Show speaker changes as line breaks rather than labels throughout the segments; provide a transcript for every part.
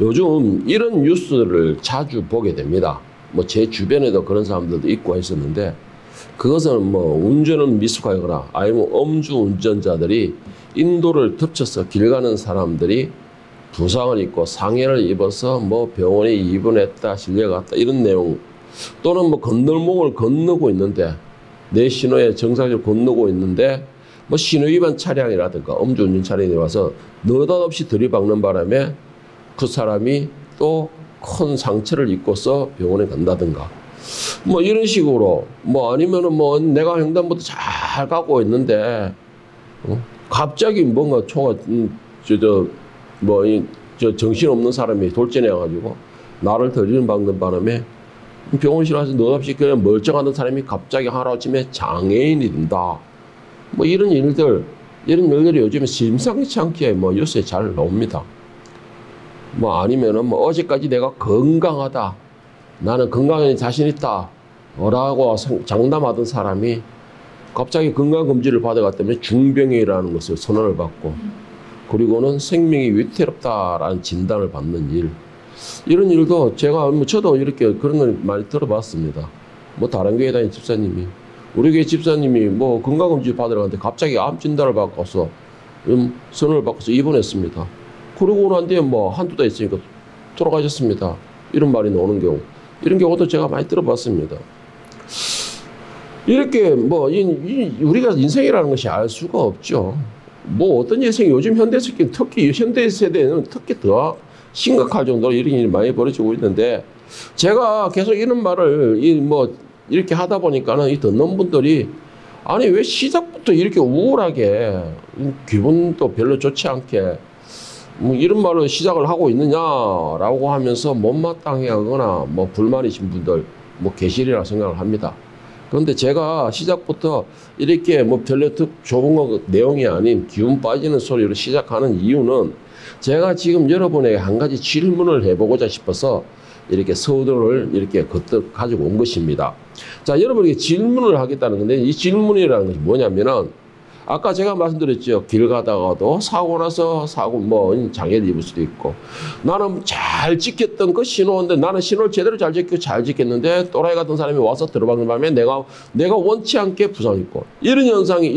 요즘 이런 뉴스를 자주 보게 됩니다. 뭐 제 주변에도 그런 사람들도 있고 했었는데, 그것은 뭐 운전은 미숙하거나 아니면 음주 운전자들이 인도를 덮쳐서 길 가는 사람들이 부상을 입고 상해를 입어서 뭐 병원에 입원했다, 실려갔다 이런 내용, 또는 뭐 건널목을 건너고 있는데 내 신호에 정상적으로 건너고 있는데 뭐 신호위반 차량이라든가 음주운전 차량이 와서 느닷없이 들이박는 바람에 그 사람이 또 큰 상처를 입고서 병원에 간다든가 뭐 이런 식으로, 뭐 아니면은 뭐 내가 횡단보도 잘 가고 있는데 갑자기 뭔가 초가 정신없는 사람이 돌진해가지고 나를 들이박는 바람에 병원실 와서 느닷없이 그냥 멀쩡하던 사람이 갑자기 하루아침에 장애인이 된다. 뭐 이런 일들이 요즘에 심상치 않게 뭐 뉴스에 잘 나옵니다. 뭐 아니면은 뭐 어제까지 내가 건강하다, 나는 건강에 자신 있다 라고 장담하던 사람이 갑자기 건강검진을 받아갔다면 중병이라는 것을 선언을 받고, 그리고는 생명이 위태롭다라는 진단을 받는 일, 이런 일도 저도 이렇게 그런 걸 많이 들어봤습니다. 뭐 다른 교회 다니는 집사님이, 우리 교회 집사님이 뭐 건강검진 받으러 갔는데 갑자기 암 진단을 받고서 선언을 받고서 입원했습니다. 그러고 난 뒤에 뭐 한두 달 있으니까 돌아가셨습니다. 이런 말이 나오는 경우, 이런 경우도 제가 많이 들어봤습니다. 이렇게 뭐 우리가 인생이라는 것이 알 수가 없죠. 뭐 어떤 인생이 요즘 현대세계, 특히 현대 세대는 특히 더 심각할 정도로 이런 일이 많이 벌어지고 있는데, 제가 계속 이런 말을 이렇게 하다 보니까는 이 듣는 분들이, 아니 왜 시작부터 이렇게 우울하게 기분도 별로 좋지 않게 뭐 이런 말로 시작을 하고 있느냐라고 하면서 못마땅해하거나 뭐 불만이신 분들 뭐 계시리라 생각을 합니다. 그런데 제가 시작부터 이렇게 뭐 별로 좋은 내용이 아닌 기운 빠지는 소리로 시작하는 이유는, 제가 지금 여러분에게 한 가지 질문을 해보고자 싶어서 이렇게 서두를 이렇게 거듭 가지고 온 것입니다. 자, 여러분에게 질문을 하겠다는 건데, 이 질문이라는 것이 뭐냐면은, 아까 제가 말씀드렸죠. 길 가다가도 사고 나서 장애를 입을 수도 있고, 나는 잘 지켰던 그 신호인데, 나는 신호를 제대로 잘 지켰는데 또라이 같은 사람이 와서 들어박는 바람에 내가 원치 않게 부상을 입고, 이런 현상이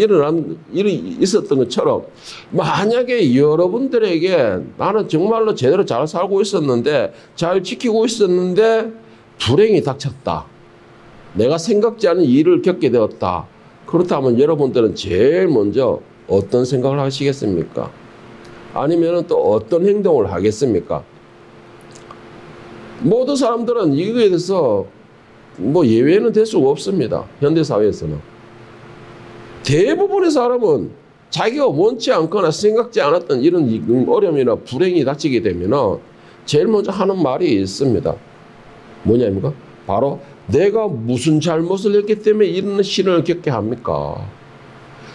있었던 것처럼, 만약에 여러분들에게 나는 정말로 제대로 잘 살고 있었는데, 잘 지키고 있었는데 불행이 닥쳤다, 내가 생각지 않은 일을 겪게 되었다, 그렇다면 여러분들은 제일 먼저 어떤 생각을 하시겠습니까? 아니면 또 어떤 행동을 하겠습니까? 모든 사람들은 이거에 대해서 뭐 예외는 될 수가 없습니다. 현대사회에서는. 대부분의 사람은 자기가 원치 않거나 생각지 않았던 이런 어려움이나 불행이 닥치게 되면 제일 먼저 하는 말이 있습니다. 뭐냐입니까? 바로 내가 무슨 잘못을 했기 때문에 이런 시련을 겪게 합니까?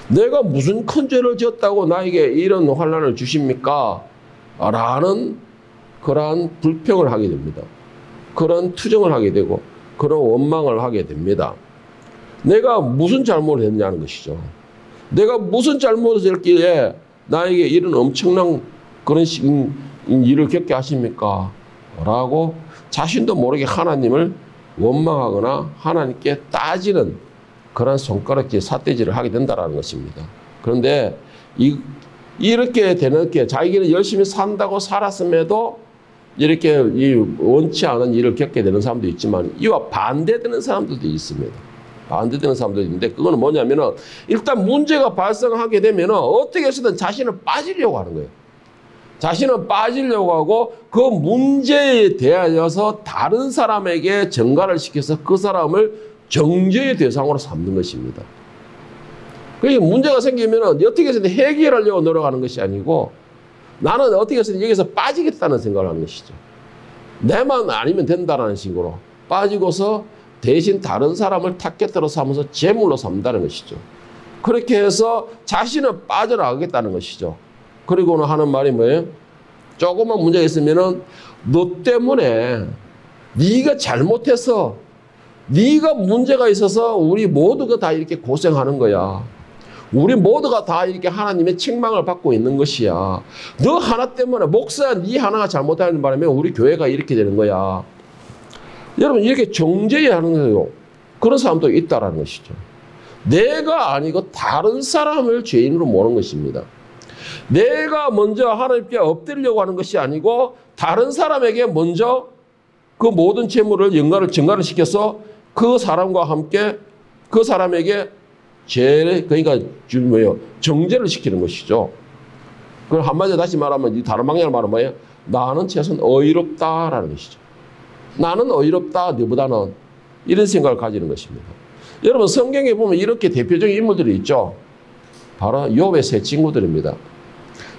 내가 무슨 큰 죄를 지었다고 나에게 이런 환난을 주십니까? 라는 그러한 불평을 하게 됩니다. 그런 투정을 하게 되고 그런 원망을 하게 됩니다. 내가 무슨 잘못을 했냐는 것이죠. 내가 무슨 잘못을 했기에 나에게 이런 엄청난 그런 일을 겪게 하십니까? 라고 자신도 모르게 하나님을 원망하거나 하나님께 따지는 그런 손가락질, 삿대질을 하게 된다는 것입니다. 그런데 이렇게 되는 게, 자기는 열심히 산다고 살았음에도 이렇게 원치 않은 일을 겪게 되는 사람도 있지만, 이와 반대되는 사람들도 있습니다. 반대되는 사람도 있는데, 그거는 뭐냐면은, 일단 문제가 발생하게 되면은 어떻게 해서든 자신을 빠지려고 하는 거예요. 자신은 빠지려고 하고 그 문제에 대하여서 다른 사람에게 전가를 시켜서 그 사람을 정죄의 대상으로 삼는 것입니다. 그러니까 문제가 생기면 어떻게 해서든 해결하려고 노력하는 것이 아니고, 나는 어떻게 해서든 여기서 빠지겠다는 생각을 하는 것이죠. 내만 아니면 된다는 식으로 빠지고서 대신 다른 사람을 타겟으로 삼아서 제물로 삼는다는 것이죠. 그렇게 해서 자신은 빠져나가겠다는 것이죠. 그리고는 하는 말이 뭐예요? 조금만 문제가 있으면은 너 때문에, 네가 잘못해서, 네가 문제가 있어서 우리 모두가 다 이렇게 고생하는 거야. 우리 모두가 다 이렇게 하나님의 책망을 받고 있는 것이야. 너 하나 때문에 목사 네 하나가 잘못하는 바람에 우리 교회가 이렇게 되는 거야. 여러분 이렇게 정죄해야 하는 거예요. 그런 사람도 있다라는 것이죠. 내가 아니고 다른 사람을 죄인으로 모는 것입니다. 내가 먼저 하나님께 엎드리려고 하는 것이 아니고 다른 사람에게 먼저 그 모든 재물을 증가를 시켜서 그 사람과 함께 그 사람에게 그러니까 정죄를 시키는 것이죠. 그걸 한마디로 다시 말하면 다른 방향으로 말하면 뭐예요? 나는 최소한 어이롭다라는 것이죠. 나는 어이롭다 너보다는 이런 생각을 가지는 것입니다. 여러분 성경에 보면 이렇게 대표적인 인물들이 있죠. 바로 욥의 세 친구들입니다.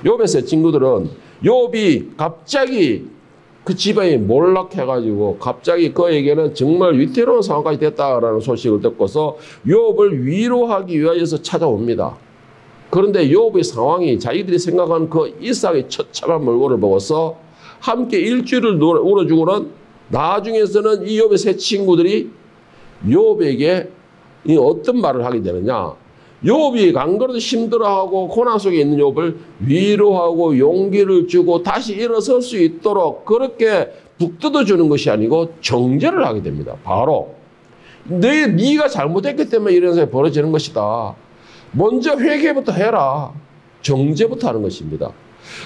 욥의 세 친구들은 욥이 갑자기 그 집안이 몰락해가지고 갑자기 그에게는 정말 위태로운 상황까지 됐다라는 소식을 듣고서 욥을 위로하기 위하여서 찾아옵니다. 그런데 욥의 상황이 자기들이 생각하는 그 이삭의 처참한 몰골을 보고서 함께 일주일을 울어주고는 나중에서는 이 욥의 세 친구들이 욥에게 어떤 말을 하게 되느냐. 욥이 안 그래도 힘들어하고 고난 속에 있는 욥을 위로하고 용기를 주고 다시 일어설 수 있도록 그렇게 북돋워 주는 것이 아니고 정죄를 하게 됩니다. 바로 네가 잘못했기 때문에 이런 일이 벌어지는 것이다. 먼저 회개부터 해라. 정죄부터 하는 것입니다.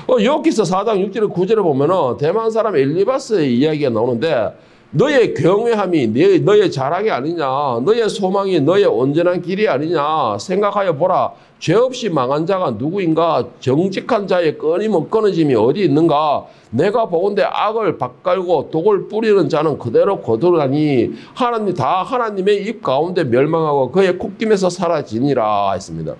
욥기서 4장 6절에 9절에 보면은 대만 사람 엘리바스의 이야기가 나오는데 너의 경외함이 너의 자랑이 아니냐, 너의 소망이 너의 온전한 길이 아니냐 생각하여 보라. 죄 없이 망한 자가 누구인가? 정직한 자의 끊어짐이 어디 있는가? 내가 보건대 악을 밭갈고 독을 뿌리는 자는 그대로 거두라니 하나님의 입 가운데 멸망하고 그의 콧김에서 사라지니라 했습니다.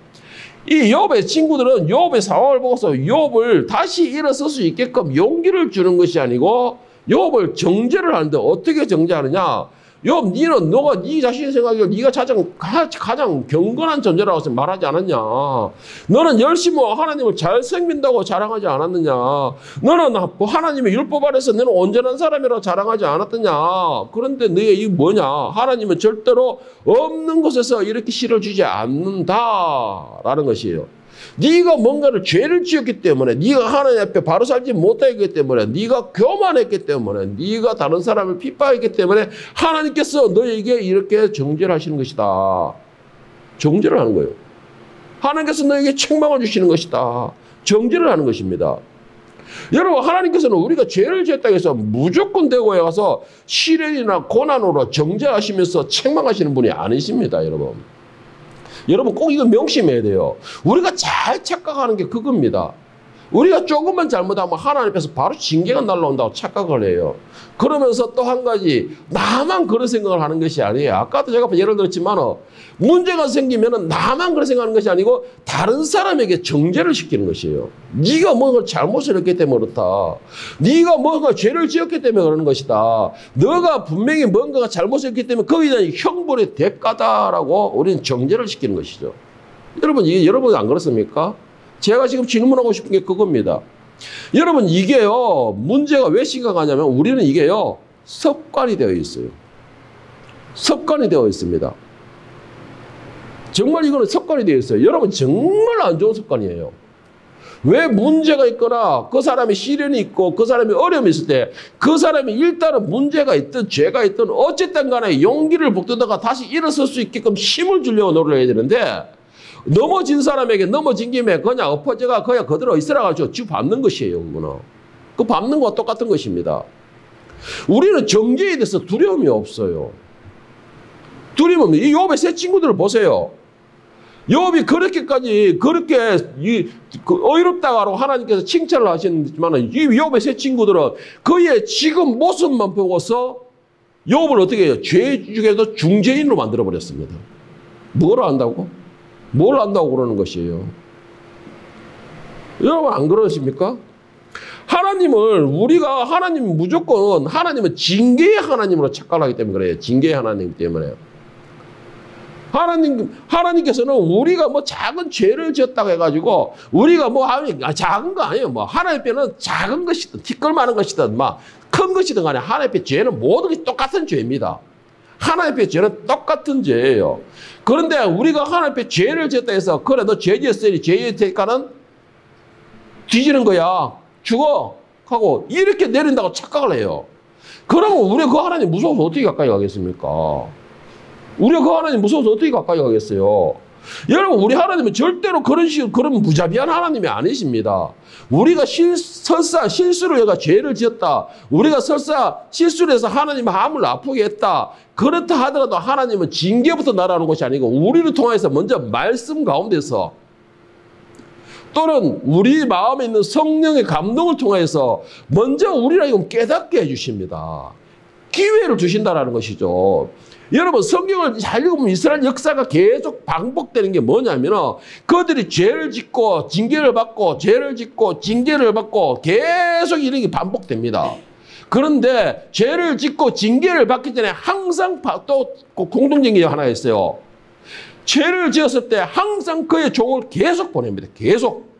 이 욥의 친구들은 욥의 상황을 보고서 욥을 다시 일어설 수 있게끔 용기를 주는 것이 아니고 욥을 정죄를 하는데 어떻게 정죄하느냐? 욥, 너가 네 자신의 생각에 네가 가장 경건한 존재라고 말하지 않았냐? 너는 열심히 하나님을 잘 섬긴다고 자랑하지 않았느냐? 너는 하나님의 율법 아래서 너는 온전한 사람이라고 자랑하지 않았느냐? 그런데 너의 이 뭐냐? 하나님은 절대로 없는 곳에서 이렇게 실어주지 않는다라는 것이에요. 네가 뭔가를 죄를 지었기 때문에 네가 하나님 앞에 바로 살지 못하기 때문에 네가 교만했기 때문에 네가 다른 사람을 핍박했기 때문에 하나님께서 너에게 이렇게 정죄를 하시는 것이다. 정죄를 하는 거예요. 하나님께서 너에게 책망을 주시는 것이다. 정죄를 하는 것입니다. 여러분 하나님께서는 우리가 죄를 지었다고 해서 무조건 대고에 가서 시련이나 고난으로 정죄하시면서 책망하시는 분이 아니십니다. 여러분 꼭 이거 명심해야 돼요. 우리가 잘 착각하는 게 그겁니다. 우리가 조금만 잘못하면 하나님 앞에서 바로 징계가 날라온다고 착각을 해요. 그러면서 또 한 가지 나만 그런 생각을 하는 것이 아니에요. 아까도 제가 예를 들었지만 문제가 생기면 나만 그런 생각하는 것이 아니고 다른 사람에게 정죄를 시키는 것이에요. 네가 뭔가 잘못을 했기 때문에 그렇다. 네가 뭔가 죄를 지었기 때문에 그러는 것이다. 너가 분명히 뭔가가 잘못했기 때문에 거기에 대한 형벌의 대가다라고 우리는 정죄를 시키는 것이죠. 여러분 여러분 안 그렇습니까? 제가 지금 질문하고 싶은 게 그겁니다. 여러분 이게요 문제가 왜 심각하냐면 우리는 이게요 습관이 되어 있어요. 습관이 되어 있습니다. 정말 이거는 습관이 되어 있어요. 여러분 정말 안 좋은 습관이에요. 왜 문제가 있거나 그 사람이 시련이 있고 그 사람이 어려움이 있을 때 그 사람이 일단은 문제가 있든 죄가 있든 어쨌든 간에 용기를 북돋다가 다시 일어설 수 있게끔 힘을 주려고 노력을 해야 되는데 넘어진 사람에게 넘어진 김에 그냥 엎어져가 그냥 그대로 있으라가지고 쥐 밟는 것이에요. 그거는. 그 밟는 거와 똑같은 것입니다. 우리는 정죄에 대해서 두려움이 없어요. 두려움이 없는 이 욥의 세 친구들을 보세요. 욥이 그렇게 어이롭다고 하나님께서 칭찬을 하시지만 이 욥의 세 친구들은 그의 지금 모습만 보고서 욥을 어떻게 해요? 죄 중에도 중죄인으로 만들어버렸습니다. 뭘 안다고? 뭘 안다고 그러는 것이에요. 여러분 안 그러십니까? 하나님은 무조건 하나님은 징계의 하나님으로 착각하기 때문에 그래요. 징계의 하나님 때문에. 하나님께서는 우리가 뭐 작은 죄를 지었다고 해가지고 우리가 뭐 작은 거 아니에요. 하나님 앞에는 작은 것이든 티끌만한 것이든 큰 것이든 간에 하나님 앞에 죄는 모든 것이 똑같은 죄입니다. 하나님 앞에 죄는 똑같은 죄예요. 그런데 우리가 하나님 앞에 죄를 지었다 해서 그래 너 죄 지었으니 죄의 대가는 뒤지는 거야. 죽어. 하고 이렇게 내린다고 착각을 해요. 그러면 우리가 그 하나님 무서워서 어떻게 가까이 가겠습니까? 우리가 그 하나님 무서워서 어떻게 가까이 가겠어요? 여러분 우리 하나님은 절대로 그런 식으로 그런 무자비한 하나님이 아니십니다. 우리가 설사 실수로 해가 죄를 지었다. 우리가 설사 실수를 해서 하나님의 마음을 아프게 했다. 그렇다 하더라도 하나님은 징계부터 날아오는 것이 아니고 우리를 통해서 먼저 말씀 가운데서 또는 우리 마음에 있는 성령의 감동을 통해서 먼저 우리를 하여금 깨닫게 해주십니다. 기회를 주신다는 것이죠. 여러분 성경을 잘 읽으면 이스라엘 역사가 계속 반복되는 게 뭐냐면 그들이 죄를 짓고 징계를 받고 죄를 짓고 징계를 받고 계속 이런 게 반복됩니다. 그런데 죄를 짓고 징계를 받기 전에 항상 또 공통적인 게 하나 있어요. 죄를 지었을 때 항상 그의 종을 계속 보냅니다. 계속.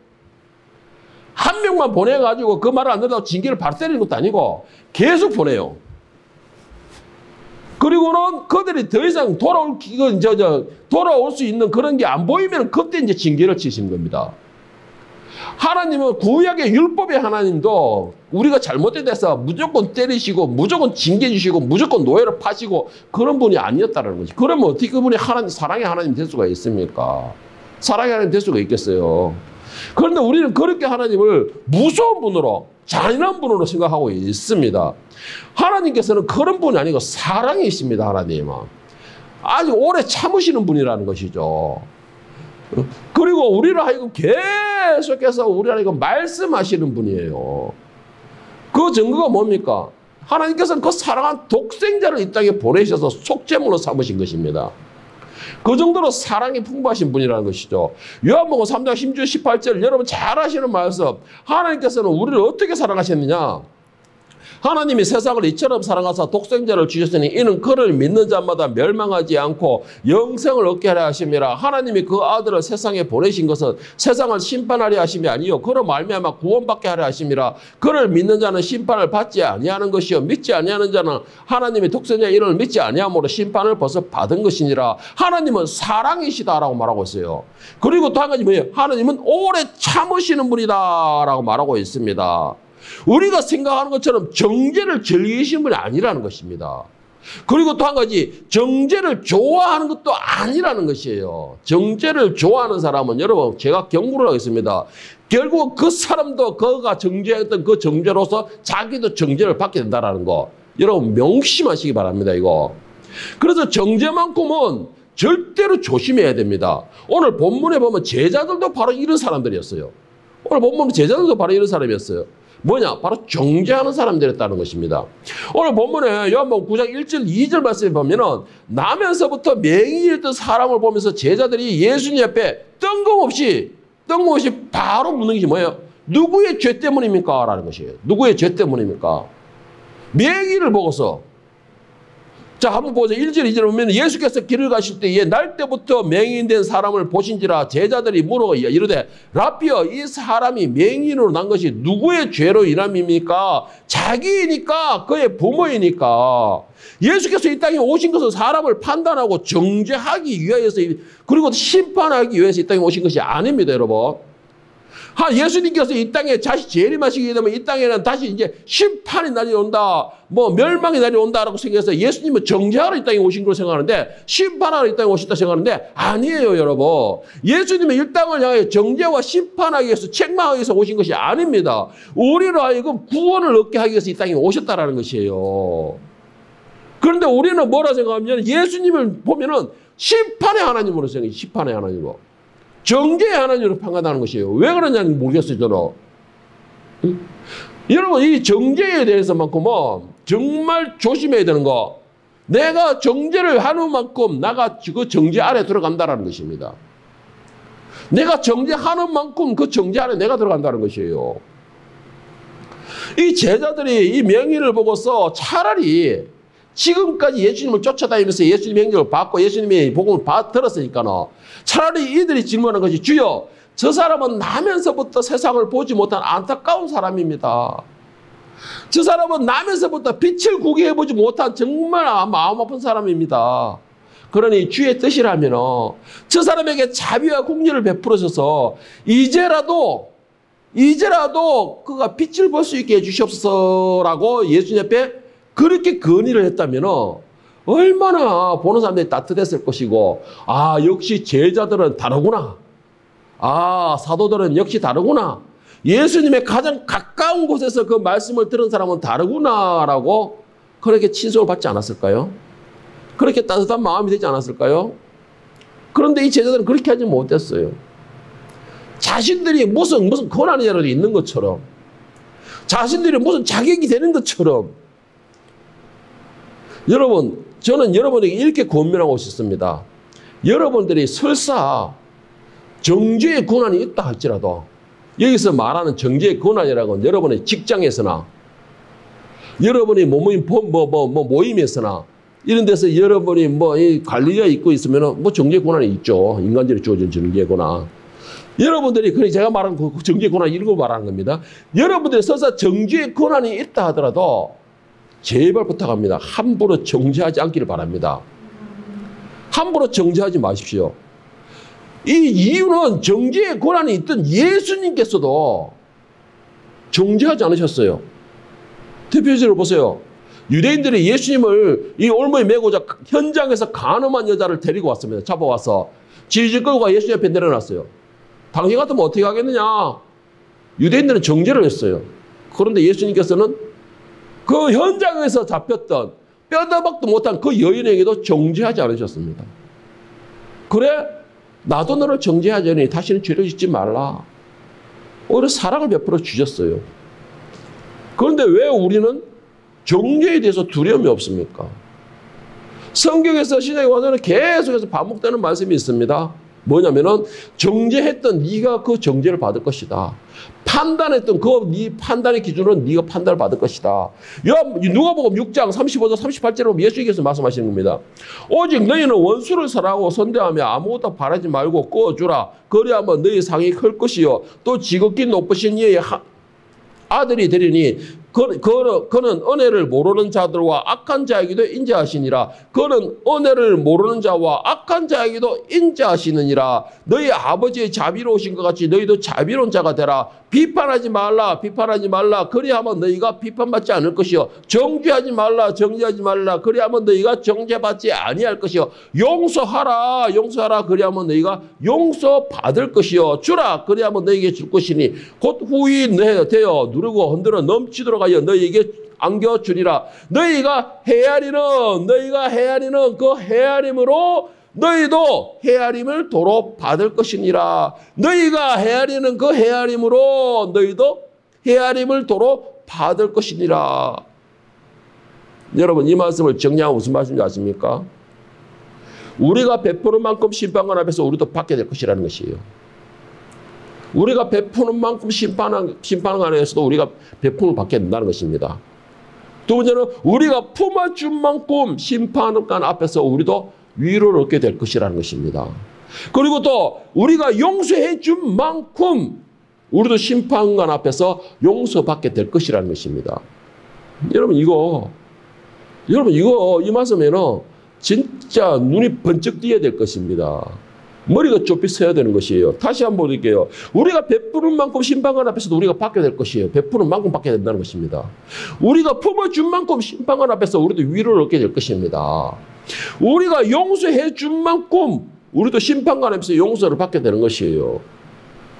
한 명만 보내가지고 그 말을 안 듣는다고 징계를 발세리는 것도 아니고 계속 보내요. 그리고는 그들이 더 이상 돌아올 수 있는 그런 게 안 보이면 그때 이제 징계를 치신 겁니다. 하나님은 구약의 율법의 하나님도 우리가 잘못돼서 무조건 때리시고 무조건 징계 주시고 무조건 노예를 파시고 그런 분이 아니었다는 거지. 그러면 어떻게 그분이 사랑의 하나님 될 수가 있습니까? 사랑의 하나님 될 수가 있겠어요. 그런데 우리는 그렇게 하나님을 무서운 분으로 잔인한 분으로 생각하고 있습니다. 하나님께서는 그런 분이 아니고 사랑이십니다. 하나님은. 아주 오래 참으시는 분이라는 것이죠. 그리고 우리를 하여금 계속해서 우리를 하여금 말씀하시는 분이에요. 그 증거가 뭡니까? 하나님께서는 그 사랑한 독생자를 이 땅에 보내셔서 속죄물로 삼으신 것입니다. 그 정도로 사랑이 풍부하신 분이라는 것이죠. 요한복음 3장 16절 18절 여러분 잘 아시는 말씀. 하나님께서는 우리를 어떻게 사랑하셨느냐? 하나님이 세상을 이처럼 사랑하사 독생자를 주셨으니 이는 그를 믿는 자마다 멸망하지 않고 영생을 얻게 하려 하심이라. 하나님이 그 아들을 세상에 보내신 것은 세상을 심판하려 하심이 아니요 그로 말미암아 구원받게 하려 하심이라. 그를 믿는 자는 심판을 받지 아니하는 것이요 믿지 아니하는 자는 하나님의 독생자의 이름을 믿지 아니함으로 심판을 벌써 받은 것이니라. 하나님은 사랑이시다라고 말하고 있어요. 그리고 또 한 가지 뭐예요? 하나님은 오래 참으시는 분이다라고 말하고 있습니다. 우리가 생각하는 것처럼 정죄를 즐기시는 분이 아니라는 것입니다. 그리고 또 한 가지 정죄를 좋아하는 것도 아니라는 것이에요. 정죄를 좋아하는 사람은 여러분 제가 경고를 하겠습니다. 결국 그 사람도 그가 정죄했던 그 정죄로서 자기도 정죄를 받게 된다는 거 여러분 명심하시기 바랍니다. 이거. 그래서 정죄만큼은 절대로 조심해야 됩니다. 오늘 본문에 보면 제자들도 바로 이런 사람들이었어요. 오늘 본문 제자들도 바로 이런 사람이었어요. 뭐냐? 바로 정죄하는 사람들이었다는 것입니다. 오늘 본문에 요한복음 9장 1절 2절 말씀에 보면은 나면서부터 맹인이었던 사람을 보면서 제자들이 예수님 앞에 뜬금없이 바로 묻는 것이 뭐예요? 누구의 죄 때문입니까? 라는 것이에요. 누구의 죄 때문입니까? 맹인을 보고서 자, 한번 보자. 1절, 2절 보면 예수께서 길을 가실 때에 날 때부터 맹인된 사람을 보신지라 제자들이 물어 이르되 라피어 이 사람이 맹인으로 난 것이 누구의 죄로 인함입니까? 자기이니까 그의 부모이니까. 예수께서 이 땅에 오신 것은 사람을 판단하고 정죄하기 위하여서 그리고 심판하기 위해서 이 땅에 오신 것이 아닙니다, 여러분. 예수님께서 이 땅에 다시 재림하시게 되면 이 땅에는 다시 이제 심판의 날이 온다, 뭐 멸망의 날이 온다라고 생각해서 예수님은 정죄하러 이 땅에 오신 걸로 생각하는데 심판하러 이 땅에 오셨다 생각하는데 아니에요, 여러분. 예수님은 이 땅을 향해 정죄와 심판하기 위해서 책망하기 위해서 오신 것이 아닙니다. 우리로 하여금 구원을 얻게 하기 위해서 이 땅에 오셨다라는 것이에요. 그런데 우리는 뭐라 생각하면 예수님을 보면은 심판의 하나님으로 생각해요. 심판의 하나님으로. 정죄의 하나님으로 평가하는 것이에요. 왜 그러냐는 모르겠어요, 저는. 응? 여러분, 이 정죄에 대해서만큼은 정말 조심해야 되는 거. 내가 정죄를 하는 만큼 나가 그 정죄 아래 들어간다는 것입니다. 내가 정죄하는 만큼 그 정죄 안에 내가 들어간다는 것이에요. 이 제자들이 이 명의를 보고서 차라리 지금까지 예수님을 쫓아다니면서 예수님의 행적을 받고 예수님의 복음을 들었으니까는 차라리 이들이 질문하는 것이 주여 저 사람은 나면서부터 세상을 보지 못한 안타까운 사람입니다. 저 사람은 남에서부터 빛을 구경해보지 못한 정말 마음 아픈 사람입니다. 그러니 주의 뜻이라면 저 사람에게 자비와 공의를 베풀어줘서 이제라도 그가 빛을 볼 수 있게 해주시옵소서라고 예수님 앞에 그렇게 건의를 했다면 얼마나 보는 사람들이 따뜻했을 것이고, 아, 역시 제자들은 다르구나. 아, 사도들은 역시 다르구나. 예수님의 가장 가까운 곳에서 그 말씀을 들은 사람은 다르구나라고 그렇게 친송을 받지 않았을까요? 그렇게 따뜻한 마음이 되지 않았을까요? 그런데 이 제자들은 그렇게 하지 못했어요. 자신들이 무슨 권한이라도 있는 것처럼, 자신들이 무슨 자격이 되는 것처럼. 여러분, 저는 여러분에게 이렇게 권면하고 싶습니다. 여러분들이 설사 정죄의 권한이 있다 할지라도, 여기서 말하는 정죄의 권한이라는 건 여러분의 직장에서나, 여러분이 모임에서나, 이런 데서 여러분이 이 관리가 있고 있으면 정죄의 권한이 있죠. 인간적으로 주어진 정죄의 권한. 여러분들이, 제가 말하는 그 정죄의 권한 이런 거 말하는 겁니다. 여러분들이 설사 정죄의 권한이 있다 하더라도, 제발 부탁합니다. 함부로 정죄하지 않기를 바랍니다. 함부로 정죄하지 마십시오. 이 이유는 정죄의 권한이 있던 예수님께서도 정죄하지 않으셨어요. 대표적으로 보세요. 유대인들이 예수님을 이 올무에 메고자 현장에서 간음한 여자를 데리고 왔습니다. 잡아와서 질질 끌고 예수님 앞에 내려놨어요. 당신 같으면 어떻게 하겠느냐. 유대인들은 정죄를 했어요. 그런데 예수님께서는 그 현장에서 잡혔던 뼈다박도 못한 그 여인에게도 정죄하지 않으셨습니다. 그래? 나도 너를 정죄하자니 다시는 죄를 짓지 말라. 오히려 사랑을 베풀어 주셨어요. 그런데 왜 우리는 정죄에 대해서 두려움이 없습니까? 성경에서 신약에 와서는 계속해서 반복되는 말씀이 있습니다. 뭐냐면은 정죄했던 네가 그 정죄를 받을 것이다. 판단했던 네 판단의 기준으로 네가 판단을 받을 것이다. 누가복음 6장 35절 38절로 예수님께서 말씀하시는 겁니다. 오직 너희는 원수를 사랑하고 선대하며 아무것도 바라지 말고 꾸어주라. 그리하면 너희 상이 클 것이요 또 지극히 높으신 이의 아들이 되리니 그는 은혜를 모르는 자들과 악한 자에게도 인자하시니라. 그는 은혜를 모르는 자와 악한 자에게도 인자하시느니라. 너희 아버지의 자비로우신 것 같이 너희도 자비로운 자가 되라. 비판하지 말라. 그리하면 너희가 비판받지 않을 것이요 정죄하지 말라. 그리하면 너희가 정죄받지 아니할 것이요 용서하라. 그리하면 너희가 용서받을 것이요 주라. 그리하면 너희에게 줄 것이니 곧 후이 되어 누르고 흔들어 넘치도록 하여 너희에게 안겨주리라. 너희가 헤아리는 그 헤아림으로 너희도 헤아림을 도로 받을 것이니라. 너희가 헤아리는 그 헤아림으로 너희도 헤아림을 도로 받을 것이니라. 여러분, 이 말씀을 정리하면 무슨 말씀인지 아십니까? 우리가 베푸는 만큼 심판관 앞에서 우리도 받게 될 것이라는 것이에요. 우리가 베푸는 만큼 심판관에서도 우리가 베품을 받게 된다는 것입니다. 두 번째는 우리가 품어준 만큼 심판관 앞에서 우리도 위로를 얻게 될 것이라는 것입니다. 그리고 또 우리가 용서해 준 만큼 우리도 심판관 앞에서 용서받게 될 것이라는 것입니다. 여러분 이 말씀에는 진짜 눈이 번쩍 띄어야 될 것입니다. 머리가 좁히 서야 되는 것이에요. 다시 한번 볼게요. 우리가 베푸는 만큼 심판관 앞에서도 우리가 받게 될 것이에요. 베푸는 만큼 받게 된다는 것입니다. 우리가 품어준 만큼 심판관 앞에서 우리도 위로를 얻게 될 것입니다. 우리가 용서해 준 만큼 우리도 심판관 앞에서 용서를 받게 되는 것이에요.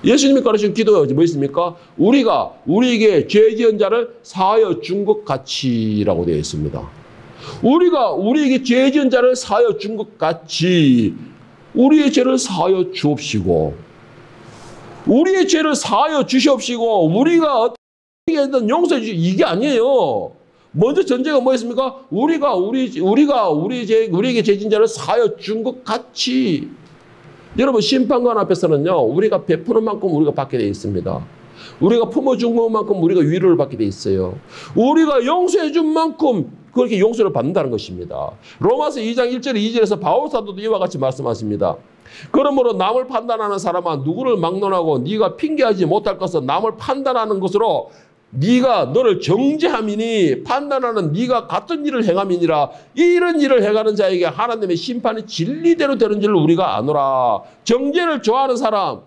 예수님이 가르친 기도가 뭐 있습니까? 우리가 우리에게 죄 지은 자를 사하여 준 것 같이라고 되어 있습니다. 우리가 우리에게 죄 지은 자를 사하여 준 것 같이 우리의 죄를 사하여 주옵시고, 우리의 죄를 사하여 주시옵시고, 우리가 어떻게 했든 용서해 주시, 이게 아니에요. 먼저 전제가 뭐였습니까? 우리에게 죄 지은 자를 사하여 준 것 같이. 여러분, 심판관 앞에서는요, 우리가 베푸는 만큼 우리가 받게 되어 있습니다. 우리가 품어준 것만큼 우리가 위로를 받게 되어 있어요. 우리가 용서해 준 만큼 그렇게 용서를 받는다는 것입니다. 로마서 2장 1절 2절에서 바울 사도도 이와 같이 말씀하십니다. 그러므로 남을 판단하는 사람아 누구를 막론하고 네가 핑계하지 못할 것은 남을 판단하는 것으로 네가 너를 정죄함이니 판단하는 네가 같은 일을 행함이니라. 이런 일을 행하는 자에게 하나님의 심판이 진리대로 되는 줄 우리가 아노라. 정죄를 좋아하는 사람,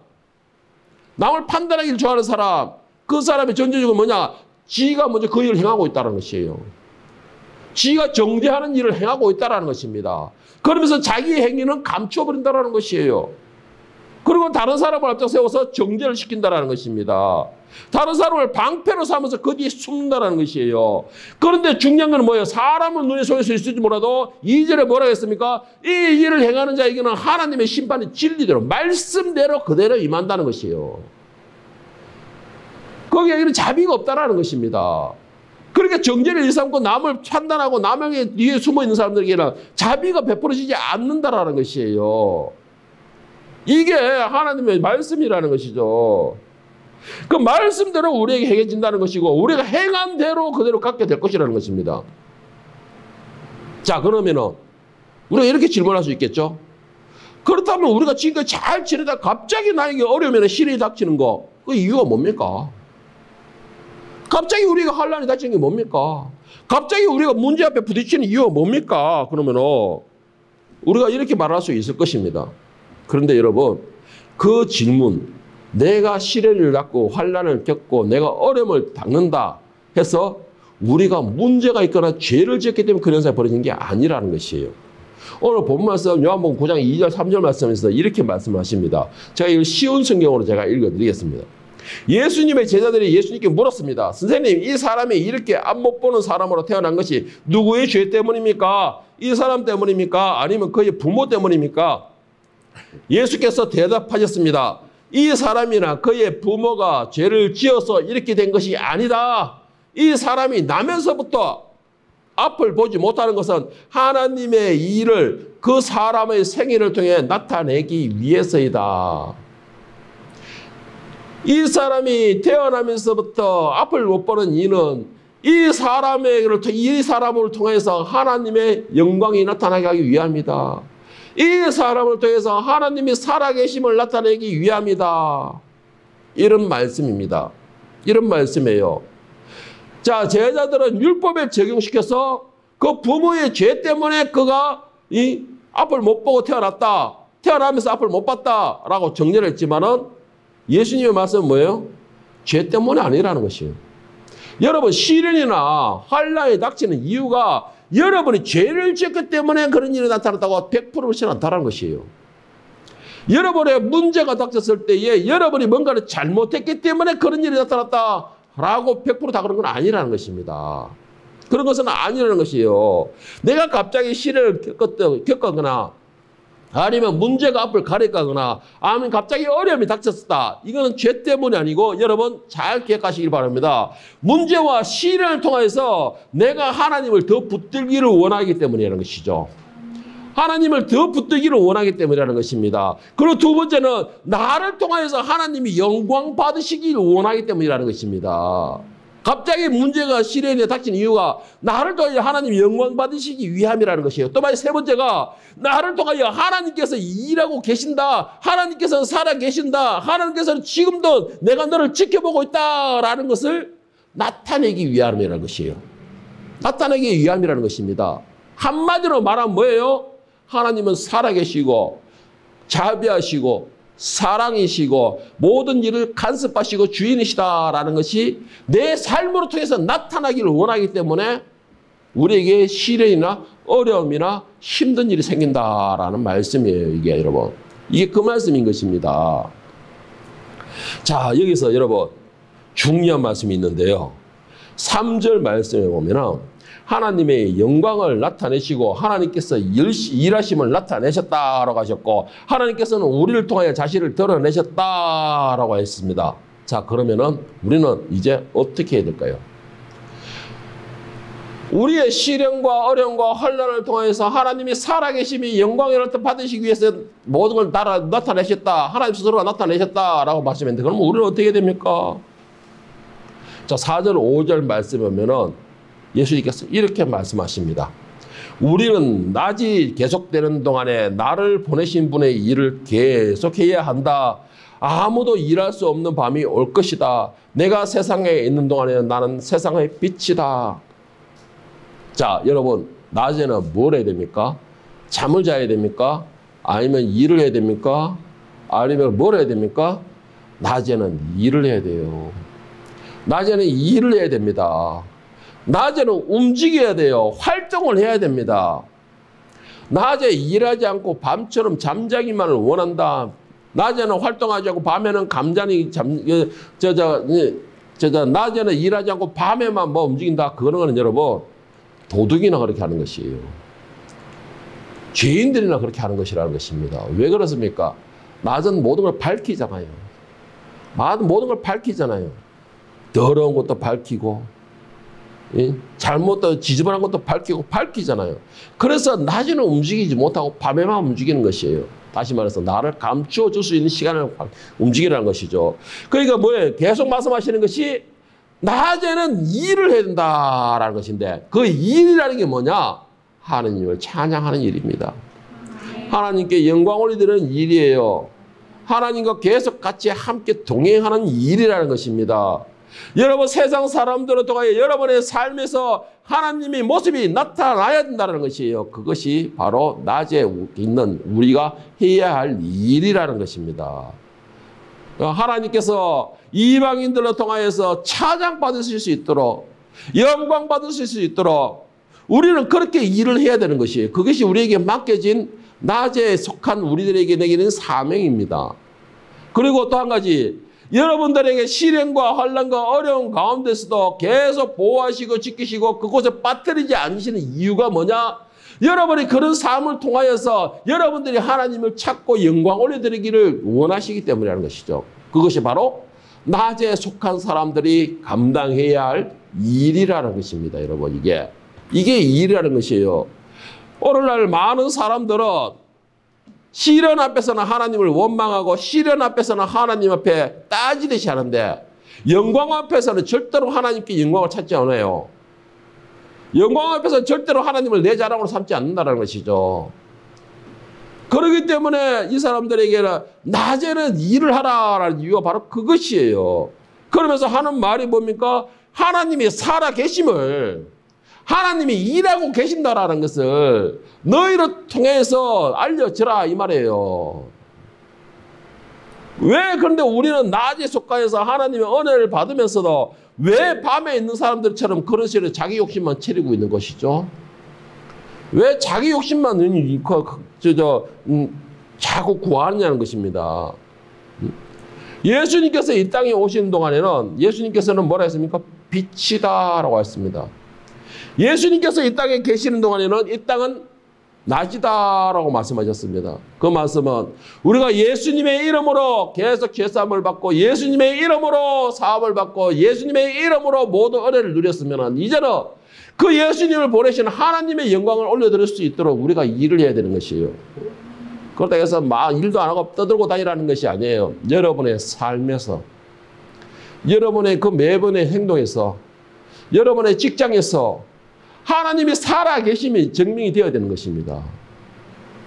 남을 판단하기를 좋아하는 사람, 그 사람의 전제적으로 뭐냐? 지가 먼저 그 일을 행하고 있다는 것이에요. 지가 정죄하는 일을 행하고 있다는 것입니다. 그러면서 자기의 행위는 감춰버린다는 것이에요. 그리고 다른 사람을 앞장 세워서 정죄를 시킨다는 것입니다. 다른 사람을 방패로 삼아서 그 뒤에 숨는다는 것이에요. 그런데 중요한 건 뭐예요? 사람은 눈에 속에서 있을지 몰라도 2절에 뭐라고 했습니까? 이 일을 행하는 자에게는 하나님의 심판이 진리대로 말씀대로 그대로 임한다는 것이에요. 거기에는 자비가 없다는 것입니다. 그러니까 정죄를 일삼고 남을 판단하고 남의 뒤에 숨어있는 사람들에게는 자비가 베풀어지지 않는다는 것이에요. 이게 하나님의 말씀이라는 것이죠. 그 말씀대로 우리에게 행해진다는 것이고 우리가 행한 대로 그대로 갖게 될 것이라는 것입니다. 자, 그러면은 우리가 이렇게 질문할 수 있겠죠. 그렇다면 우리가 지금까지 잘 지내다 갑자기 나에게 어려우면 시련이 닥치는 거, 그 이유가 뭡니까? 갑자기 우리가 환난이 닥치는 게 뭡니까? 갑자기 우리가 문제 앞에 부딪히는 이유가 뭡니까? 그러면은 우리가 이렇게 말할 수 있을 것입니다. 그런데 여러분, 그 질문, 내가 시련을 겪고 환난을 겪고 내가 어려움을 당한다 해서 우리가 문제가 있거나 죄를 지었기 때문에 그런 현상이 벌어진 게 아니라는 것이에요. 오늘 본 말씀 요한복음 9장 2절 3절 말씀에서 이렇게 말씀하십니다. 제가 이걸 쉬운 성경으로 제가 읽어드리겠습니다. 예수님의 제자들이 예수님께 물었습니다. 선생님, 이 사람이 이렇게 앞 못 보는 사람으로 태어난 것이 누구의 죄 때문입니까? 이 사람 때문입니까? 아니면 그의 부모 때문입니까? 예수께서 대답하셨습니다. 이 사람이나 그의 부모가 죄를 지어서 이렇게 된 것이 아니다. 이 사람이 나면서부터 앞을 보지 못하는 것은 하나님의 일을 그 사람의 생애를 통해 나타내기 위해서이다. 이 사람이 태어나면서부터 앞을 못 보는 이는 이 사람을 통해서 하나님의 영광이 나타나게 하기 위함이다. 이 사람을 통해서 하나님이 살아계심을 나타내기 위함이다. 이런 말씀입니다. 이런 말씀이에요. 자, 제자들은 율법에 적용시켜서 그 부모의 죄 때문에 그가 이 앞을 못 보고 태어났다. 태어나면서 앞을 못 봤다라고 정리를 했지만은 예수님의 말씀은 뭐예요? 죄 때문이 아니라는 것이에요. 여러분, 시련이나 환난이 닥치는 이유가 여러분이 죄를 지었기 때문에 그런 일이 나타났다고 100% 나타나는 것이에요. 여러분의 문제가 닥쳤을 때에 여러분이 뭔가를 잘못했기 때문에 그런 일이 나타났다라고 100% 그런 건 아니라는 것입니다. 그런 것은 아니라는 것이에요. 내가 갑자기 시련을 겪었거나 아니면 문제가 앞을 가려가거나 아니면 갑자기 어려움이 닥쳤다. 이거는 죄 때문이 아니고 여러분 잘 기억하시길 바랍니다. 문제와 시련을 통해서 내가 하나님을 더 붙들기를 원하기 때문이라는 것이죠. 하나님을 더 붙들기를 원하기 때문이라는 것입니다. 그리고 두 번째는 나를 통해서 하나님이 영광 받으시기를 원하기 때문이라는 것입니다. 갑자기 문제가 시련에 닥친 이유가 나를 통하여 하나님 영광 받으시기 위함이라는 것이에요. 또 세 번째가 나를 통하여 하나님께서 일하고 계신다. 하나님께서는 살아계신다. 하나님께서는 지금도 내가 너를 지켜보고 있다라는 것을 나타내기 위함이라는 것이에요. 나타내기 위함이라는 것입니다. 한마디로 말하면 뭐예요? 하나님은 살아계시고 자비하시고 사랑이시고 모든 일을 간섭하시고 주인이시다라는 것이 내 삶으로 통해서 나타나기를 원하기 때문에 우리에게 시련이나 어려움이나 힘든 일이 생긴다라는 말씀이에요. 이게 여러분. 이게 그 말씀인 것입니다. 자, 여기서 여러분 중요한 말씀이 있는데요. 3절 말씀에 보면은 하나님의 영광을 나타내시고 하나님께서 일하심을 나타내셨다라고 하셨고 하나님께서는 우리를 통하여 자신을 드러내셨다라고 했습니다. 자, 그러면은 우리는 이제 어떻게 해야 될까요? 우리의 시련과 어려움과 환난을 통해서 하나님이 살아계심이 영광을 받으시기 위해서 모든 걸 나타내셨다. 하나님 스스로가 나타내셨다라고 말씀했는데 그럼 우리는 어떻게 해야 됩니까? 자, 4절, 5절 말씀에 보면은 예수님께서 이렇게 말씀하십니다. 우리는 낮이 계속되는 동안에 나를 보내신 분의 일을 계속해야 한다. 아무도 일할 수 없는 밤이 올 것이다. 내가 세상에 있는 동안에는 나는 세상의 빛이다. 자, 여러분, 낮에는 뭘 해야 됩니까? 잠을 자야 됩니까? 아니면 일을 해야 됩니까? 아니면 뭘 해야 됩니까? 낮에는 일을 해야 돼요. 낮에는 일을 해야 됩니다. 낮에는 움직여야 돼요. 활동을 해야 됩니다. 낮에 일하지 않고 밤처럼 잠자기만을 원한다. 낮에는 활동하지 않고 밤에는 감자니 낮에는 일하지 않고 밤에만 뭐 움직인다. 그거는 여러분 도둑이나 그렇게 하는 것이에요. 죄인들이나 그렇게 하는 것이라는 것입니다. 왜 그렇습니까? 낮은 모든 걸 밝히잖아요. 모든 걸 밝히잖아요. 더러운 것도 밝히고, 잘못된 지저분한 것도 밝히잖아요. 그래서 낮에는 움직이지 못하고 밤에만 움직이는 것이에요. 다시 말해서 나를 감추어 줄 수 있는 시간을 움직이라는 것이죠. 그러니까 뭐예요? 계속 말씀하시는 것이 낮에는 일을 해야 된다라는 것인데 그 일이라는 게 뭐냐? 하나님을 찬양하는 일입니다. 하나님께 영광 올리는 일이에요. 하나님과 계속 같이 함께 동행하는 일이라는 것입니다. 여러분 세상 사람들을 통하여 여러분의 삶에서 하나님의 모습이 나타나야 된다는 것이에요. 그것이 바로 낮에 있는 우리가 해야 할 일이라는 것입니다. 하나님께서 이방인들을 통하여서 찬양받으실 수 있도록 영광 받으실 수 있도록 우리는 그렇게 일을 해야 되는 것이에요. 그것이 우리에게 맡겨진 낮에 속한 우리들에게 내기는 사명입니다. 그리고 또 한 가지 여러분들에게 시련과 환난과 어려운 가운데서도 계속 보호하시고 지키시고 그곳에 빠뜨리지 않으시는 이유가 뭐냐? 여러분이 그런 삶을 통하여서 여러분들이 하나님을 찾고 영광 올려드리기를 원하시기 때문이라는 것이죠. 그것이 바로 낮에 속한 사람들이 감당해야 할 일이라는 것입니다. 여러분 이게 일이라는 것이에요. 오늘날 많은 사람들은 시련 앞에서는 하나님을 원망하고 시련 앞에서는 하나님 앞에 따지듯이 하는데 영광 앞에서는 절대로 하나님께 영광을 찾지 않아요. 영광 앞에서는 절대로 하나님을 내 자랑으로 삼지 않는다는 것이죠. 그렇기 때문에 이 사람들에게는 낮에는 일을 하라라는 이유가 바로 그것이에요. 그러면서 하는 말이 뭡니까? 하나님이 살아 계심을 하나님이 일하고 계신다라는 것을 너희를 통해서 알려주라 이 말이에요. 왜 그런데 우리는 낮에 속하여서 하나님의 은혜를 받으면서도 왜 밤에 있는 사람들처럼 그런 식으로 자기 욕심만 채리고 있는 것이죠? 왜 자기 욕심만 자꾸 구하느냐는 것입니다. 예수님께서 이 땅에 오시는 동안에는 예수님께서는 뭐라 했습니까? 빛이다라고 했습니다. 예수님께서 이 땅에 계시는 동안에는 이 땅은 낮이다라고 말씀하셨습니다. 그 말씀은 우리가 예수님의 이름으로 계속 죄사함을 받고 예수님의 이름으로 사함을 받고 예수님의 이름으로 모든 은혜를 누렸으면 이제는 그 예수님을 보내신 하나님의 영광을 올려드릴 수 있도록 우리가 일을 해야 되는 것이에요. 그렇다고 해서 막 일도 안 하고 떠들고 다니라는 것이 아니에요. 여러분의 삶에서 여러분의 그 매번의 행동에서 여러분의 직장에서 하나님이 살아계심이 증명이 되어야 되는 것입니다.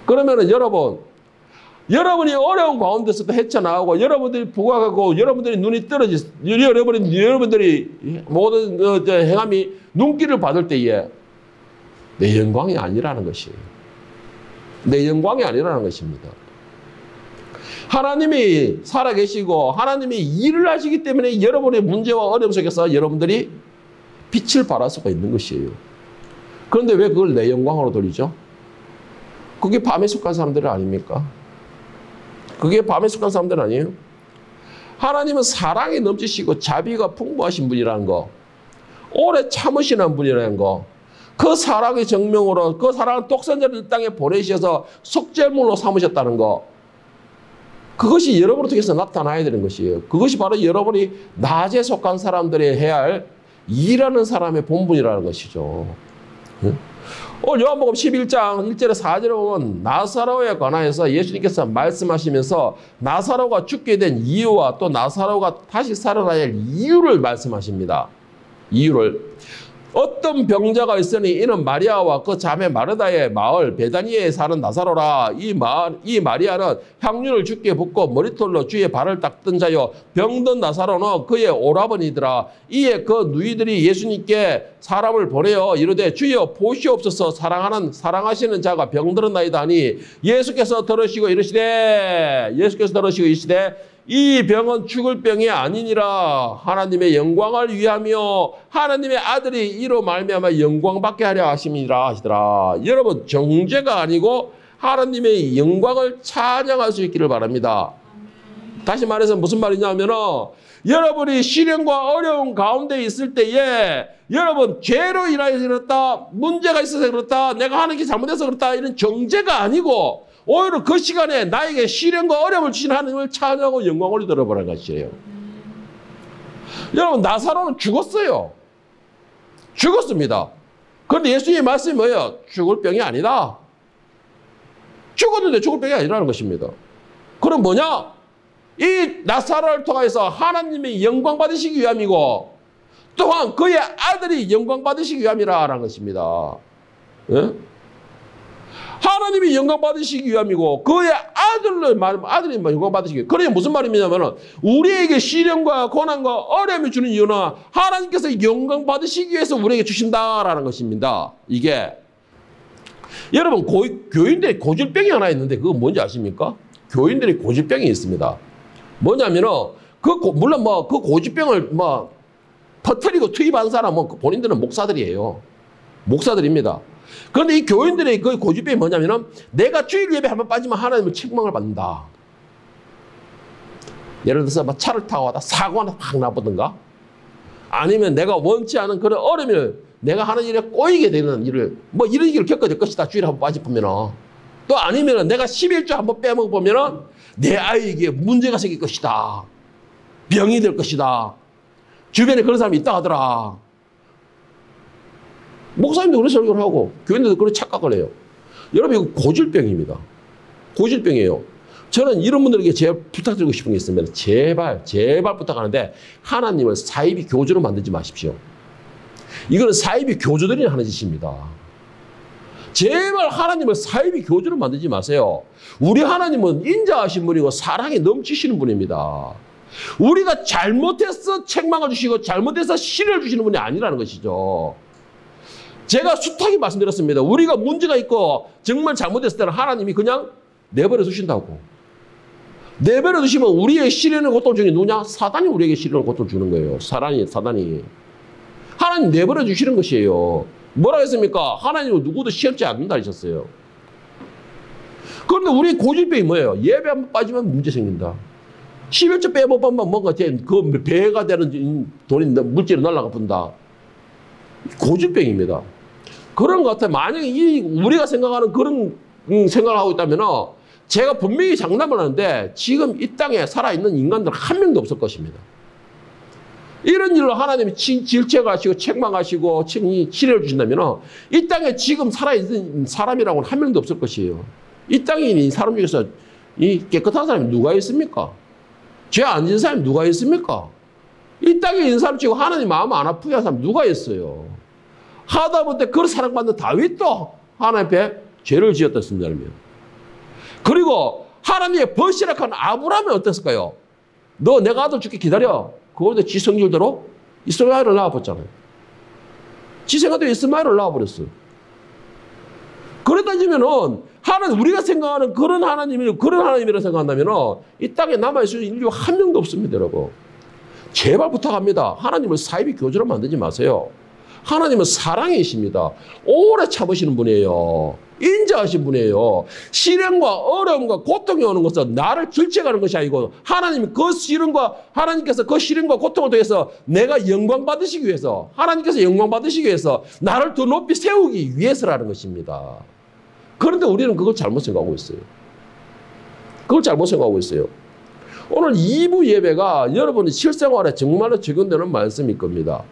그러면은 여러분이 어려운 가운데서도 헤쳐나가고 여러분들이 부각하고 여러분들이 눈이 여러분들이 모든 행함이 눈길을 받을 때에 내 영광이 아니라는 것이에요. 내 영광이 아니라는 것입니다. 하나님이 살아계시고 하나님이 일을 하시기 때문에 여러분의 문제와 어려움 속에서 여러분들이 빛을 발할 수가 있는 것이에요. 그런데 왜 그걸 내 영광으로 돌리죠? 그게 밤에 속한 사람들 아닙니까? 그게 밤에 속한 사람들 아니에요? 하나님은 사랑이 넘치시고 자비가 풍부하신 분이라는 거, 오래 참으시는 분이라는 거, 그 사랑의 증명으로 그 사랑을 독생자를 땅에 보내셔서 속죄물로 삼으셨다는 거, 그것이 여러분을 통해서 나타나야 되는 것이에요. 그것이 바로 여러분이 낮에 속한 사람들이 해야 할 일하는 사람의 본분이라는 것이죠. 오늘 요한복음 11장 1절에 4절에 보면 나사로에 관하여서 예수님께서 말씀하시면서 나사로가 죽게 된 이유와 또 나사로가 다시 살아나야 할 이유를 말씀하십니다. 이유를. 어떤 병자가 있으니 이는 마리아와 그 자매 마르다의 마을 베다니에 사는 나사로라. 이 마리아는 향유를 주께 붓고 머리털로 주의 발을 닦던 자요 병든 나사로는 그의 오라버니더라. 이에 그 누이들이 예수님께 사람을 보내어 이르되 주여 보시옵소서 사랑하시는 자가 병들었나이다 하니 예수께서 들으시고 이르시되 이 병은 죽을 병이 아니니라. 하나님의 영광을 위하며 하나님의 아들이 이로 말미암아 영광받게 하려 하심이라 하시더라. 여러분 정죄가 아니고 하나님의 영광을 찬양할 수 있기를 바랍니다. 다시 말해서 무슨 말이냐면은 여러분이 시련과 어려운 가운데 있을 때에 여러분 죄로 인하여서 그렇다, 문제가 있어서 그렇다, 내가 하는 게 잘못해서 그렇다 이런 정죄가 아니고 오히려 그 시간에 나에게 시련과 어려움을 주신 하나님을 찬양하고 영광을 올려드려보라는 것이에요. 여러분 나사로는 죽었어요. 죽었습니다. 그런데 예수님의 말씀이 뭐예요? 죽을 병이 아니다. 죽었는데 죽을 병이 아니라는 것입니다. 그럼 뭐냐? 이 나사로를 통해서 하나님의 영광 받으시기 위함이고 또한 그의 아들이 영광 받으시기 위함이라는 것입니다. 예? 하나님이 영광 받으시기 위함이고 그의 아들이 영광 받으시기 위함. 그게 무슨 말이냐면 우리에게 시련과 고난과 어려움을 주는 이유는 하나님께서 영광 받으시기 위해서 우리에게 주신다라는 것입니다. 이게 여러분 교인들이 고질병이 하나 있는데 그거 뭔지 아십니까? 교인들이 고질병이 있습니다. 뭐냐면은 물론 그 고질병을 퍼뜨리고 투입한 사람은 본인들은 목사들이에요. 목사들입니다. 그런데 이 교인들의 그 고집병이 뭐냐면은 내가 주일 예배 한번 빠지면 하나님을 책망을 받는다. 예를 들어서 차를 타고 가다 사고 하나 확 나보든가 아니면 내가 원치 않은 그런 어려움을 내가 하는 일에 꼬이게 되는 일을 이런 일을 겪게 될 것이다. 주일에 한번 빠져보면은 또 아니면은 내가 11조 한번 빼먹어보면은 내 아이에게 문제가 생길 것이다. 병이 될 것이다. 주변에 그런 사람이 있다 하더라. 목사님도 그런 설교를 하고 교인들도 그런 착각을 해요. 여러분 이거 고질병입니다. 고질병이에요. 저는 이런 분들에게 제가 부탁드리고 싶은 게 있으면 제발 부탁하는데 하나님을 사이비 교주로 만들지 마십시오. 이거는 사이비 교주들이 하는 짓입니다. 제발 하나님을 사이비 교주로 만들지 마세요. 우리 하나님은 인자하신 분이고 사랑이 넘치시는 분입니다. 우리가 잘못해서 책망을 주시고 잘못해서 시련을 주시는 분이 아니라는 것이죠. 제가 숱하게 말씀드렸습니다. 우리가 문제가 있고 정말 잘못했을 때는 하나님이 그냥 내버려 두신다고. 내버려 두시면 우리의 시련의 고통 중에 누구냐? 사단이 우리에게 시련의 고통을 주는 거예요. 사단이. 하나님 내버려 주시는 것이에요. 뭐라고 했습니까? 하나님은 누구도 시험치 않는다 하셨어요. 그런데 우리 고질병이 뭐예요? 예배 한번 빠지면 문제 생긴다. 11조 빼먹으면 뭔가 그 배가 되는 돈이 물질이 날아가 본다. 고질병입니다. 그런 것 같아요. 만약에 우리가 생각하는 그런 생각을 하고 있다면 제가 분명히 장담을 하는데 지금 이 땅에 살아있는 인간들 한 명도 없을 것입니다. 이런 일로 하나님이 질책하시고 책망하시고 치료를 주신다면 이 땅에 지금 살아있는 사람이라고는 한 명도 없을 것이에요. 이 땅에 있는 사람 중에서 이 깨끗한 사람이 누가 있습니까? 죄 안 지은 사람이 누가 있습니까? 이 땅에 있는 사람 치고 하나님 마음 안 아프게 한 사람 누가 있어요? 하다못해 그걸 사랑받는 다윗도 하나님 앞에 죄를 지었다 했습니다. 그리고 하나님의 벌시락한 아브라함은 어땠을까요? 너 내가 아들 줄게 기다려. 그런데 지 성질대로 이스마엘을 낳아봤잖아요. 지 생각대로 이스마엘을 낳아버렸어요. 그러다 지면은 우리가 생각하는 그런 하나님이라고 생각한다면은 이 땅에 남아있을 인류 한 명도 없습니다, 여러분. 제발 부탁합니다. 하나님을 사이비 교주로 만들지 마세요. 하나님은 사랑이십니다. 오래 참으시는 분이에요. 인자하신 분이에요. 시련과 어려움과 고통이 오는 것은 나를 질책하는 것이 아니고 하나님께서 그 시련과 고통을 통해서 내가 영광 받으시기 위해서 하나님께서 영광 받으시기 위해서 나를 더 높이 세우기 위해서라는 것입니다. 그런데 우리는 그걸 잘못 생각하고 있어요. 오늘 2부 예배가 여러분의 실생활에 정말로 적용되는 말씀일 겁니다.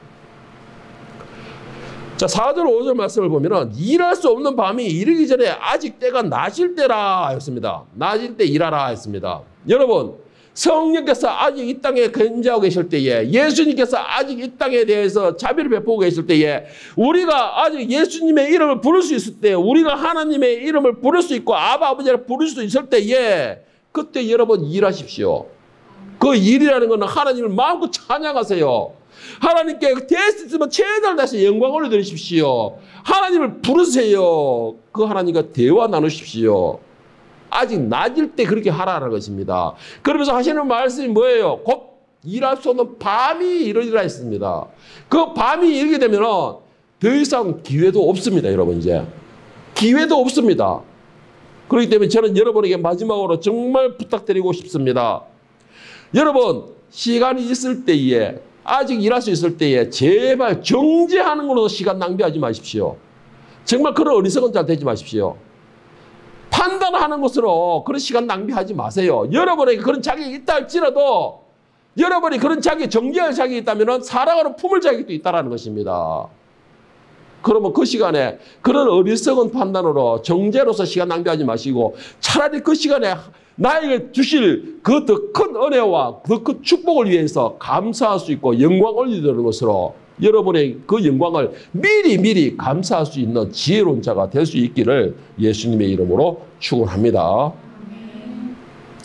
자, 4절, 5절 말씀을 보면은 일할 수 없는 밤이 이르기 전에 아직 때가 낮을 때라 했습니다. 낮을 때 일하라 했습니다. 여러분, 성령께서 아직 이 땅에 건재하고 계실 때에, 예수님께서 아직 이 땅에 대해서 자비를 베푸고 계실 때에, 우리가 아직 예수님의 이름을 부를 수 있을 때, 우리가 하나님의 이름을 부를 수 있고 아바 아버지를 부를 수 있을 때에, 그때 여러분 일하십시오. 그 일이라는 것은 하나님을 마음껏 찬양하세요. 하나님께 될 수 있으면 최선을 다해서 영광 올려드리십시오. 하나님을 부르세요. 그 하나님과 대화 나누십시오. 아직 낮일 때 그렇게 하라는 것입니다. 그러면서 하시는 말씀이 뭐예요? 곧 일할 수 없는 밤이 이르리라 했습니다. 그 밤이 이르게 되면 더 이상 기회도 없습니다. 여러분 이제. 기회도 없습니다. 그렇기 때문에 저는 여러분에게 마지막으로 정말 부탁드리고 싶습니다. 여러분 시간이 있을 때에, 아직 일할 수 있을 때에 제발 정죄하는 걸로 시간 낭비하지 마십시오. 정말 그런 어리석은 자 되지 마십시오. 판단하는 것으로 그런 시간 낭비하지 마세요. 여러분에게 그런 자격이 있다 할지라도, 여러분이 그런 정죄할 자격이 있다면 사랑으로 품을 자격도 있다는 것입니다. 그러면 그 시간에 그런 어리석은 판단으로 정죄로서 시간 낭비하지 마시고, 차라리 그 시간에 나에게 주실 그 더 큰 은혜와 더 큰 축복을 위해서 감사할 수 있고 영광 올리는 것으로 여러분의 그 영광을 미리 감사할 수 있는 지혜로운 자가 될 수 있기를 예수님의 이름으로 축원합니다.